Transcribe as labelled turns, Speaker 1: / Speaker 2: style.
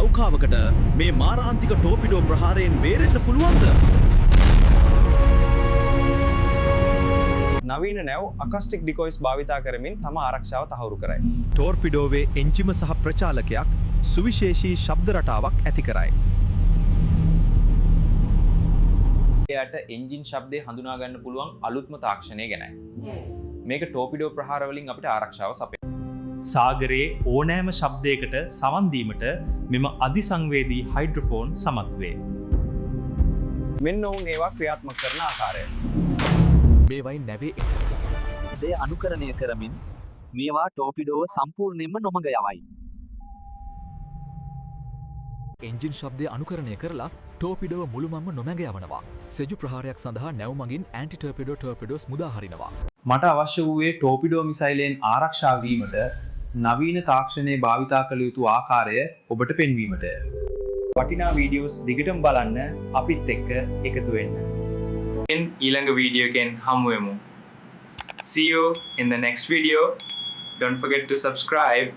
Speaker 1: නෞකාවකට මේ මාරාන්තික ටෝපිඩෝ ප්‍රහාරයෙන් බේරෙන්න පුළුවන්ද?
Speaker 2: නවීන නැව් අකස්ටික් ඩිකොයිස් භාවිතා කරමින් තම ආරක්ෂාව තහවුරු කරයි.
Speaker 1: ටෝර්පිඩෝවේ එන්ජිම සහ ප්‍රචාලකයක් සුවිශේෂී ශබ්ද රටාවක් ඇති කරයි.
Speaker 2: එයාට එන්ජින් ශබ්දය හඳුනා ගන්න පුළුවන් අලුත්ම තාක්ෂණය ගැනයි. මේක ටෝපිඩෝ ප්‍රහාර වලින් අපිට ආරක්ෂාව සපයනවා.
Speaker 3: සාගරයේ ඕනෑම ශබ්දයකට සවන් දීමට මෙම අධිසංවේදී හයිඩ්‍රොෆෝන් සමත් වේ.
Speaker 2: මෙන්න ඔවුන් ඒවා ක්‍රියාත්මක කරන ආකාරය.
Speaker 4: මේවයි නැවේ දේ අනුකරණය කරමින් මේවා ටෝපිඩෝව සම්පූර්ණයෙන්ම නොමඟ යවයි. එන්ජින් ශබ්දය අනුකරණය කරලා ටෝපිඩෝව මුළුමන්ම නොමැඟ යවනවා. සෙජු ප්‍රහාරයක් සඳහා නැව් මගින් ඇන්ටි ටර්පිඩෝ ටර්පිඩෝස් මුදාහරිනවා.
Speaker 3: මට අවශ්‍ය වූයේ ටෝපිඩෝ මිසයිලෙන් ආරක්ෂා වීමට නවීන තාක්ෂණයේ භාවිතා කළ යුතු ආකාරය ඔබට පෙන්වීමට. වටිනා වීඩියෝස් දිගටම බලන්න අපිත් එක්ක එකතු වෙන්න. ඊළඟ වීඩියෝ එකෙන් හමු වෙමු. See you in the next video. Don't forget to subscribe.